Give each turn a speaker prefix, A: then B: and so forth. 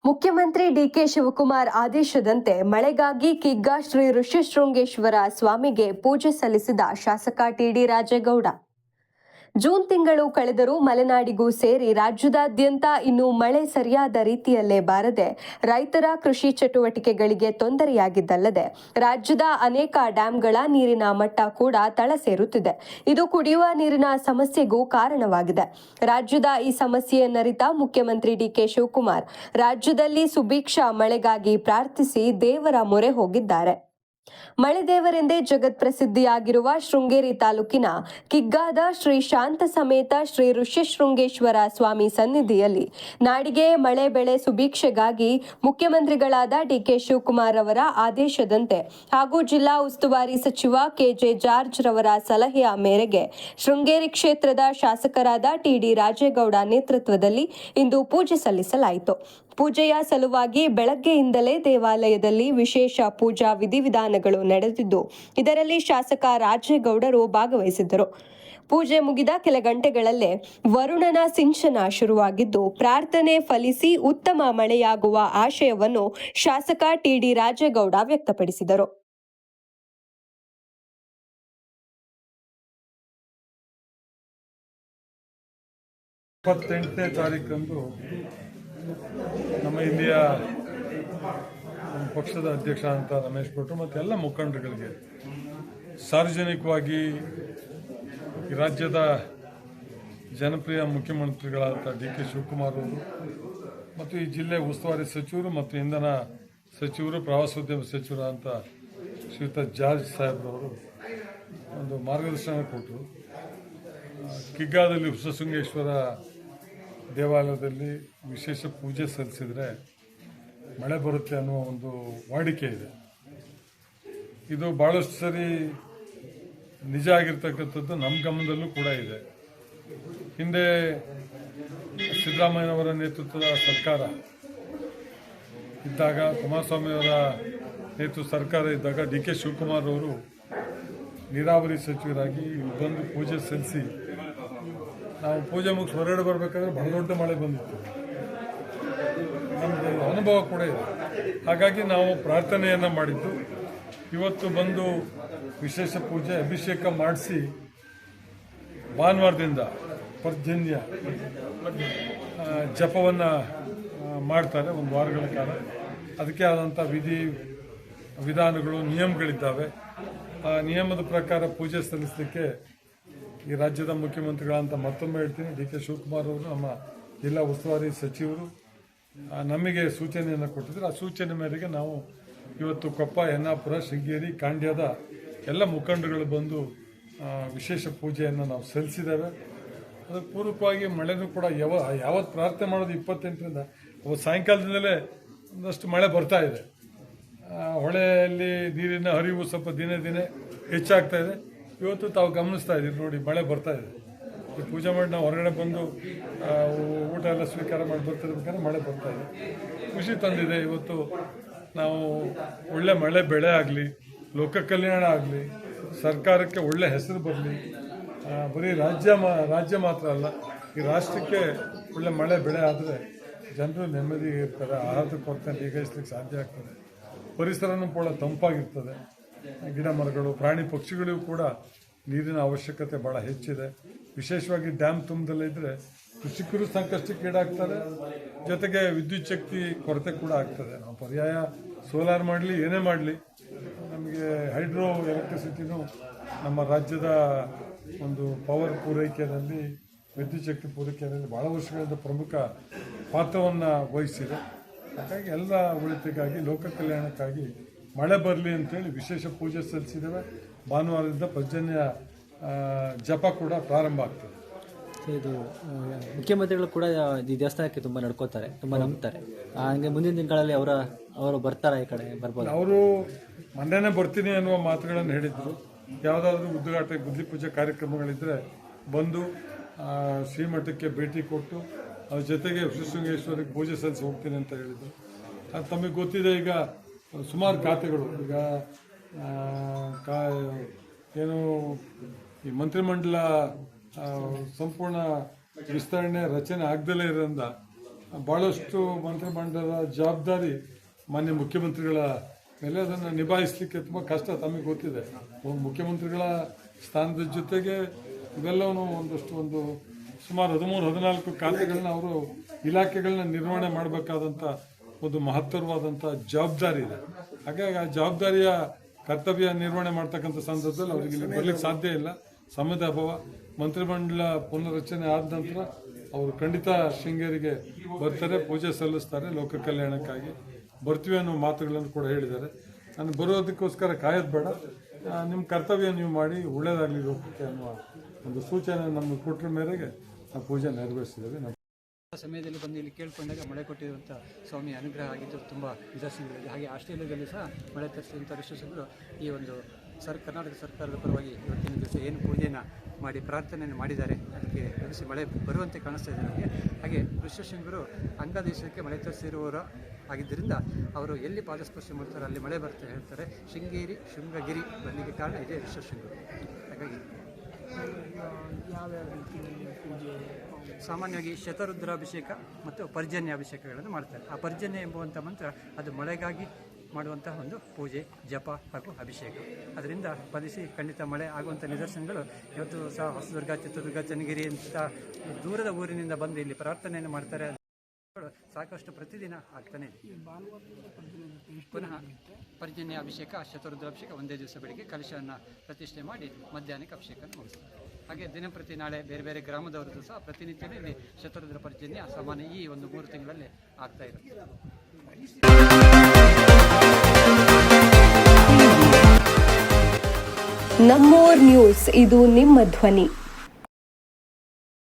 A: ಮುಖ್ಯಮಂತ್ರಿ ಡಿಕೆ ಶಿವಕುಮಾರ್ ಆದೇಶದಂತೆ ಮಳೆಗಾಗಿ ಕಿಗ್ಗಾ ಶ್ರೀ ಋಷಿಶೃಂಗೇಶ್ವರ ಸ್ವಾಮಿಗೆ ಪೂಜೆ ಸಲ್ಲಿಸಿದ ಶಾಸಕ ಟಿಡಿ ರಾಜೇಗೌಡ. ಜೂನ್ ತಿಂಗಳು ಕಳೆದರೂ ಮಲೆನಾಡಿಗೂ ಸೇರಿ ರಾಜ್ಯದಾದ್ಯಂತ ಇನ್ನೂ ಮಳೆ ಸರಿಯಾದ ರೀತಿಯಲ್ಲೇ ಬಾರದೆ ರೈತರ ಕೃಷಿ ಚಟುವಟಿಕೆಗಳಿಗೆ ತೊಂದರೆಯಾಗಿದ್ದಲ್ಲದೆ ರಾಜ್ಯದ ಅನೇಕ ಡ್ಯಾಂಗಳ ನೀರಿನ ಮಟ್ಟ ಕೂಡ ತಳಸೇರುತ್ತಿದೆ. ಇದು ಕುಡಿಯುವ ನೀರಿನ ಸಮಸ್ಯೆಗೂ ಕಾರಣವಾಗಿದೆ. ರಾಜ್ಯದ ಈ ಸಮಸ್ಯೆಯನ್ನರಿತ ಮುಖ್ಯಮಂತ್ರಿ ಡಿಕೆ ಶಿವಕುಮಾರ್ ರಾಜ್ಯದಲ್ಲಿ ಸುಭಿಕ್ಷ ಮಳೆಗಾಗಿ ಪ್ರಾರ್ಥಿಸಿ ದೇವರ ಮೊರೆ ಹೋಗಿದ್ದಾರೆ. ಮಳೆ ದೇವರೆಂದೇ ಜಗತ್ ಪ್ರಸಿದ್ಧಿಯಾಗಿರುವ ಶೃಂಗೇರಿ ತಾಲೂಕಿನ ಕಿಗ್ಗಾದ ಶ್ರೀ ಶಾಂತ ಸಮೇತ ಶ್ರೀ ಋಷಿಶೃಂಗೇಶ್ವರ ಸ್ವಾಮಿ ಸನ್ನಿಧಿಯಲ್ಲಿ ನಾಡಿಗೆ ಮಳೆ ಬೆಳೆ ಸುಭಿಕ್ಷೆಗಾಗಿ ಮುಖ್ಯಮಂತ್ರಿಗಳಾದ ಡಿಕೆ ಶಿವಕುಮಾರ್ ಅವರ ಆದೇಶದಂತೆ ಹಾಗೂ ಜಿಲ್ಲಾ ಉಸ್ತುವಾರಿ ಸಚಿವ ಕೆಜೆ ಜಾರ್ಜ್ ರವರ ಸಲಹೆಯ ಮೇರೆಗೆ ಶೃಂಗೇರಿ ಕ್ಷೇತ್ರದ ಶಾಸಕರಾದ ಟಿಡಿ ರಾಜೇಗೌಡ ನೇತೃತ್ವದಲ್ಲಿ ಇಂದು ಪೂಜೆ ಸಲ್ಲಿಸಲಾಯಿತು. ಪೂಜೆಯ ಸಲುವಾಗಿ ಬೆಳಗ್ಗೆಯಿಂದಲೇ ದೇವಾಲಯದಲ್ಲಿ ವಿಶೇಷ ಪೂಜಾ ವಿಧಿವಿಧಾನಗಳು ನಡೆದಿದ್ದು, ಇದರಲ್ಲಿ ಶಾಸಕ ರಾಜೇಗೌಡರು ಭಾಗವಹಿಸಿದ್ದರು. ಪೂಜೆ ಮುಗಿದ ಕೆಲ ಗಂಟೆಗಳಲ್ಲೇ ವರುಣನ ಸಿಂಚನ ಶುರುವಾಗಿದ್ದು, ಪ್ರಾರ್ಥನೆ ಫಲಿಸಿ ಉತ್ತಮ ಮಳೆಯಾಗುವ ಆಶಯವನ್ನು ಶಾಸಕ ಟಿಡಿ ರಾಜೇಗೌಡ ವ್ಯಕ್ತಪಡಿಸಿದರು.
B: ತಾರೀಕಂದು ನಮ್ಮ ಇಲ್ಲಿಯ ಪಕ್ಷದ ಅಧ್ಯಕ್ಷ ಅಂತ ರಮೇಶ್ ಭಟ್ರು ಮತ್ತು ಎಲ್ಲ ಮುಖಂಡರುಗಳಿಗೆ ಸಾರ್ವಜನಿಕವಾಗಿ ಈ ರಾಜ್ಯದ ಜನಪ್ರಿಯ ಮುಖ್ಯಮಂತ್ರಿಗಳಾದ ಡಿ ಕೆ ಶಿವಕುಮಾರ್ ಅವರು ಮತ್ತು ಈ ಜಿಲ್ಲೆ ಉಸ್ತುವಾರಿ ಸಚಿವರು ಮತ್ತು ಇಂಧನ ಸಚಿವರು ಪ್ರವಾಸೋದ್ಯಮ ಸಚಿವರು ಅಂತ ಶ್ರೀಯುತ ಜಾರ್ಜ್ ಸಾಹೇಬ್ರವರು ಒಂದು ಮಾರ್ಗದರ್ಶನ ಕೊಟ್ಟರು. ಕಿಗ್ಗಾದಲ್ಲಿ ಋಷಿಶೃಂಗೇಶ್ವರ ದೇವಾಲಯದಲ್ಲಿ ವಿಶೇಷ ಪೂಜೆ ಸಲ್ಲಿಸಿದರೆ ಮಳೆ ಬರುತ್ತೆ ಅನ್ನುವ ಒಂದು ವಾಡಿಕೆ ಇದೆ. ಇದು ಭಾಳಷ್ಟು ಸರಿ ನಿಜ ಆಗಿರ್ತಕ್ಕಂಥದ್ದು ನಮ್ಮ ಗಮನದಲ್ಲೂ ಕೂಡ ಇದೆ. ಹಿಂದೆ ಸಿದ್ದರಾಮಯ್ಯನವರ ನೇತೃತ್ವದ ಸರ್ಕಾರ ಇದ್ದಾಗ, ಕುಮಾರಸ್ವಾಮಿಯವರ ನೇತೃತ್ವ ಸರ್ಕಾರ ಇದ್ದಾಗ ಡಿ ಕೆ ಶಿವಕುಮಾರ್ ಅವರು ನೀರಾವರಿ ಸಚಿವರಾಗಿ ಬಂದು ಪೂಜೆ ಸಲ್ಲಿಸಿ ನಾವು ಪೂಜೆ ಮುಗಿಸಿ ಹೊರಗಡೆ ಬರಬೇಕಾದ್ರೆ ಬಹಳ ದೊಡ್ಡ ಮಳೆ ಬಂದಿತ್ತು. ನಮಗೆ ಅನುಭವ ಕೂಡ ಇದೆ. ಹಾಗಾಗಿ ನಾವು ಪ್ರಾರ್ಥನೆಯನ್ನು ಮಾಡಿದ್ದು. ಇವತ್ತು ಬಂದು ವಿಶೇಷ ಪೂಜೆ ಅಭಿಷೇಕ ಮಾಡಿಸಿ ಭಾನುವಾರದಿಂದ ಪರ್ಜನ್ಯ ಜಪವನ್ನು ಮಾಡ್ತಾರೆ ಒಂದು ವಾರಗಳ ಕಾಲ. ಅದಕ್ಕೆ ಆದಂಥ ವಿಧಾನಗಳು ನಿಯಮಗಳಿದ್ದಾವೆ. ಆ ನಿಯಮದ ಪ್ರಕಾರ ಪೂಜೆ ಸಲ್ಲಿಸಲಿಕ್ಕೆ ಈ ರಾಜ್ಯದ ಮುಖ್ಯಮಂತ್ರಿಗಳಂತ ಮತ್ತೊಮ್ಮೆ ಹೇಳ್ತೀನಿ, ಡಿ ಕೆ ಶಿವಕುಮಾರ್ ಅವರು ನಮ್ಮ ಜಿಲ್ಲಾ ಉಸ್ತುವಾರಿ ಸಚಿವರು ನಮಗೆ ಸೂಚನೆಯನ್ನು ಕೊಟ್ಟಿದ್ದಾರೆ. ಆ ಸೂಚನೆ ಮೇರೆಗೆ ನಾವು ಇವತ್ತು ಕೊಪ್ಪ, ಯನ್ನಾಪುರ, ಶೃಂಗೇರಿ, ಖಾಂಡ್ಯದ ಎಲ್ಲ ಮುಖಂಡರುಗಳು ಬಂದು ವಿಶೇಷ ಪೂಜೆಯನ್ನು ನಾವು ಸಲ್ಲಿಸಿದ್ದೇವೆ. ಅದಕ್ಕೆ ಪೂರ್ವಕವಾಗಿ ಮಳೆನೂ ಕೂಡ ಯಾವತ್ತು ಪ್ರಾರ್ಥನೆ ಮಾಡೋದು 28ರಿಂದ ಅವತ್ತು ಸಾಯಂಕಾಲದಿಂದಲೇ ಒಂದಷ್ಟು ಮಳೆ ಬರ್ತಾ ಇದೆ. ಹೊಳೆಯಲ್ಲಿ ನೀರಿನ ಹರಿವು ಸ್ವಲ್ಪ ದಿನೇ ದಿನೇ ಹೆಚ್ಚಾಗ್ತಾ ಇದೆ. ಇವತ್ತು ತಾವು ಗಮನಿಸ್ತಾ ಇದ್ದೀರಿ ನೋಡಿ, ಮಳೆ ಬರ್ತಾ ಇದೆ. ಪೂಜೆ ಮಾಡಿ ನಾವು ಹೊರಗಡೆ ಬಂದು ಊಟ ಎಲ್ಲ ಸ್ವೀಕಾರ ಮಾಡಿ ಬರ್ತಿರ್ಬೇಕಾದ್ರೆ ಮಳೆ ಬರ್ತಾ ಇದೆ. ಖುಷಿ ತಂದಿದೆ. ಇವತ್ತು ನಾವು ಒಳ್ಳೆ ಮಳೆ ಬೆಳೆ ಆಗಲಿ, ಲೋಕ ಕಲ್ಯಾಣ ಆಗಲಿ, ಸರ್ಕಾರಕ್ಕೆ ಒಳ್ಳೆ ಹೆಸರು ಬರಲಿ. ಬರೀ ರಾಜ್ಯ ಮಾತ್ರ ಅಲ್ಲ, ಈ ರಾಷ್ಟ್ರಕ್ಕೆ ಒಳ್ಳೆ ಮಳೆ ಬೆಳೆ ಆದರೆ ಜನರು ನೆಮ್ಮದಿ ಇರ್ತಾರೆ, ಆಹಾರದ ಕೊರತೆ ನೀಗಿಸಲಿಕ್ಕೆ ಸಾಧ್ಯ ಆಗ್ತದೆ, ಪರಿಸರನೂ ಕೂಡ ತಂಪಾಗಿರ್ತದೆ. ಗಿಡ ಮರಗಳು, ಪ್ರಾಣಿ ಪಕ್ಷಿಗಳಿಗೂ ಕೂಡ ನೀರಿನ ಅವಶ್ಯಕತೆ ಭಾಳ ಹೆಚ್ಚಿದೆ. ವಿಶೇಷವಾಗಿ ಡ್ಯಾಮ್ ತುಂಬದಲ್ಲೇ ಇದ್ದರೆ ಕೃಷಿಕರು ಸಂಕಷ್ಟಕ್ಕೆ ಈಡಾಗ್ತಾರೆ, ಜೊತೆಗೆ ವಿದ್ಯುತ್ ಶಕ್ತಿ ಕೊರತೆ ಕೂಡ ಆಗ್ತದೆ. ನಾವು ಪರ್ಯಾಯ ಸೋಲಾರ್ ಮಾಡಲಿ, ಏನೇ ಮಾಡಲಿ, ನಮಗೆ ಹೈಡ್ರೋ ಎಲೆಕ್ಟ್ರಿಸಿಟಿನೂ ನಮ್ಮ ರಾಜ್ಯದ ಒಂದು ಪವರ್ ಪೂರೈಕೆಯಲ್ಲಿ, ವಿದ್ಯುತ್ ಶಕ್ತಿ ಪೂರೈಕೆಯಲ್ಲಿ ಭಾಳ ವರ್ಷಗಳಿಂದ ಪ್ರಮುಖ ಪಾತ್ರವನ್ನು ವಹಿಸಿದೆ. ಹಾಗಾಗಿ ಎಲ್ಲ ಒಳಿತಿಗಾಗಿ, ಲೋಕ ಕಲ್ಯಾಣಕ್ಕಾಗಿ ಮಳೆ ಬರಲಿ ಅಂತೇಳಿ ವಿಶೇಷ ಪೂಜೆ ಸಲ್ಲಿಸಿದ್ದೇವೆ. ಭಾನುವಾರದಿಂದ ಪರ್ಜನ್ಯ ಜಪ ಕೂಡ ಪ್ರಾರಂಭ ಆಗ್ತದೆ.
C: ಇದು ಮುಖ್ಯಮಂತ್ರಿಗಳು ಕೂಡ ಈ ದೇವಸ್ಥಾನಕ್ಕೆ ತುಂಬ ನಡ್ಕೋತಾರೆ, ತುಂಬ ನಂಬ್ತಾರೆ. ಹಂಗೆ ಮುಂದಿನ ದಿನಗಳಲ್ಲಿ ಅವರು ಬರ್ತಾರೆ, ಈ ಕಡೆ ಬರ್ಬೋದು.
B: ಅವರು ಮೊನ್ನೆನೇ ಬರ್ತೀನಿ ಅನ್ನುವ ಮಾತುಗಳನ್ನು ಹೇಳಿದರು. ಯಾವುದಾದ್ರೂ ಉದ್ಘಾಟ ಗುದ್ಲಿ ಪೂಜೆ ಕಾರ್ಯಕ್ರಮಗಳಿದ್ದರೆ ಬಂದು ಶ್ರೀಮಠಕ್ಕೆ ಭೇಟಿ ಕೊಟ್ಟು ಅದ್ರ ಜೊತೆಗೆ ಋಷಿಶೃಂಗೇಶ್ವರಿಗೆ ಪೂಜೆ ಸಲ್ಲಿಸಿ ಹೋಗ್ತೀನಿ ಅಂತ ಹೇಳಿದರು. ಅದು ತಮಗೆ ಗೊತ್ತಿದೆ. ಈಗ ಸುಮಾರು ಖಾತೆಗಳು ಈಗ ಏನು ಈ ಮಂತ್ರಿಮಂಡಲ ಸಂಪೂರ್ಣ ವಿಸ್ತರಣೆ ರಚನೆ ಆಗದಲ್ಲೇ ಇರೋದ್ರಿಂದ ಭಾಳಷ್ಟು ಮಂತ್ರಿಮಂಡಲದ ಜವಾಬ್ದಾರಿ ಮಾನ್ಯ ಮುಖ್ಯಮಂತ್ರಿಗಳ ಮೇಲೆ, ಅದನ್ನು ನಿಭಾಯಿಸಲಿಕ್ಕೆ ತುಂಬ ಕಷ್ಟ ತಮಗೆ ಗೊತ್ತಿದೆ. ಮುಖ್ಯಮಂತ್ರಿಗಳ ಸ್ಥಾನದ ಜೊತೆಗೆ ಇವೆಲ್ಲವೂ ಒಂದು ಸುಮಾರು 13-14 ಖಾತೆಗಳನ್ನ ಅವರು ಇಲಾಖೆಗಳನ್ನ ನಿರ್ವಹಣೆ ಮಾಡಬೇಕಾದಂಥ ಒಂದು ಮಹತ್ತರವಾದಂಥ ಜವಾಬ್ದಾರಿ ಇದೆ. ಹಾಗಾಗಿ ಆ ಜವಾಬ್ದಾರಿಯ ಕರ್ತವ್ಯ ನಿರ್ವಹಣೆ ಮಾಡ್ತಕ್ಕಂಥ ಸಂದರ್ಭದಲ್ಲಿ ಅವರಿಗೆ ಇಲ್ಲಿ ಬರಲಿಕ್ಕೆ ಸಾಧ್ಯ ಇಲ್ಲ. ಸಮಯದ ಅಭಾವ. ಮಂತ್ರಿಮಂಡಲ ಪುನರ್ರಚನೆ ಆದ ನಂತರ ಅವರು ಖಂಡಿತ ಶೃಂಗೇರಿಗೆ ಬರ್ತಾರೆ, ಪೂಜೆ ಸಲ್ಲಿಸ್ತಾರೆ, ಲೋಕ ಕಲ್ಯಾಣಕ್ಕಾಗಿ ಬರ್ತೀವಿ ಅನ್ನೋ ಮಾತುಗಳನ್ನು ಕೂಡ ಹೇಳಿದ್ದಾರೆ. ನಾನು ಬರೋದಕ್ಕೋಸ್ಕರ ಕಾಯೋದು ಬೇಡ, ನಿಮ್ಮ ಕರ್ತವ್ಯ ನೀವು ಮಾಡಿ, ಒಳ್ಳೆಯದಾಗಲಿ ಲೋಕಕ್ಕೆ ಅನ್ನುವ ಒಂದು ಸೂಚನೆ ನಮಗೆ ಕೊಟ್ಟರ ಮೇರೆಗೆ ನಾವು ಪೂಜೆ ನೆರವೇರಿಸಿದ್ದೇವೆ.
D: ಸಮಯದಲ್ಲಿ ಬಂದು ಇಲ್ಲಿ ಕೇಳಿಕೊಂಡಾಗ ಮಳೆ ಕೊಟ್ಟಿರುವಂಥ ಸ್ವಾಮಿ ಅನುಗ್ರಹ ಆಗಿದ್ದು ತುಂಬ ನಿದರ್ಶನಗಳಿದೆ. ಹಾಗೆ ಆಸ್ಟ್ರೇಲಿಯಾದಲ್ಲಿ ಸಹ ಮಳೆ ತರಿಸಿದಂಥ ಋಷಿಗಳು ಈ ಒಂದು ಕರ್ನಾಟಕ ಸರ್ಕಾರದ ಪರವಾಗಿ ಇವತ್ತಿನ ದಿವಸ ಏನು ಪೂಜೆಯನ್ನು ಮಾಡಿ ಪ್ರಾರ್ಥನೆಯನ್ನು ಮಾಡಿದ್ದಾರೆ, ಅದಕ್ಕೆ ಲಭಿಸಿ ಮಳೆ ಬರುವಂತೆ ಕಾಣಿಸ್ತಾ ಇದೆ ನಮಗೆ. ಹಾಗೆ ಋಷ್ಯಶೃಂಗರು ಅಂಗದೇಶಕ್ಕೆ ಮಳೆ ತರಿಸಿರುವವರು ಆಗಿದ್ದರಿಂದ ಅವರು ಎಲ್ಲಿ ಪಾದಸ್ಪರ್ಶ ಮಾಡ್ತಾರೆ ಅಲ್ಲಿ ಮಳೆ ಬರುತ್ತೆ ಹೇಳ್ತಾರೆ. ಶೃಂಗಗಿರಿ ಬರಲಿಕ್ಕೆ ಕಾರಣ ಇದೆ ಋಷ್ಯಶೃಂಗರು. ಹಾಗಾಗಿ ಸಾಮಾನ್ಯವಾಗಿ ಶತರುದ್ರಾಭಿಷೇಕ ಮತ್ತು ಪರ್ಜನ್ಯಾಭಿಷೇಕಗಳನ್ನು ಮಾಡ್ತಾರೆ. ಆ ಪರ್ಜನ್ಯ ಎಂಬುವಂಥ ಮಂತ್ರ ಅದು ಮಳೆಗಾಗಿ ಮಾಡುವಂತಹ ಒಂದು ಪೂಜೆ, ಜಪ ಹಾಗೂ ಅಭಿಷೇಕ. ಅದರಿಂದ ಫಲಿಸಿ ಖಂಡಿತ ಮಳೆ ಆಗುವಂಥ ನಿದರ್ಶನಗಳು ಇವತ್ತು ಸಹ ಹೊಸದುರ್ಗ, ಚಿತ್ರದುರ್ಗ, ಚನ್ನಗಿರಿ ಅಂತ ದೂರದ ಊರಿನಿಂದ ಬಂದು ಇಲ್ಲಿ ಪ್ರಾರ್ಥನೆಯನ್ನು ಮಾಡ್ತಾರೆ. ಸಾಕಷ್ಟು ಪ್ರತಿದಿನ ಆಗ್ತಾನೆ ಇದೆ. ಪುನಃ ಪರ್ಜನ್ಯ ಅಭಿಷೇಕ, ಶತರುದ್ರಾಭಿಷೇಕ ಒಂದೇ ದಿವಸ ಬೆಳಿಗ್ಗೆ ಕಲಶವನ್ನು ಪ್ರತಿಷ್ಠೆ ಮಾಡಿ ಮಧ್ಯಾಹ್ನಕ್ಕೆ ಅಭಿಷೇಕವನ್ನು ಮುಗಿಸ್ತಾರೆ. ಹಾಗೆ ದಿನಪ್ರತಿ ನಾಳೆ ಬೇರೆ ಬೇರೆ ಗ್ರಾಮದವರದ್ದು ಸಹ ಪ್ರತಿನಿತ್ಯವೂ ಇಲ್ಲಿ ಶತರುದ್ರ ಪರ್ಜನ್ಯ ಸಾಮಾನ್ಯ ಈ ಒಂದು 3 ತಿಂಗಳಲ್ಲಿ ಆಗ್ತಾ ಇರುತ್ತೆ.
A: ನಮ್ಮೋರ್ ನ್ಯೂಸ್, ಇದು ನಿಮ್ಮ ಧ್ವನಿ.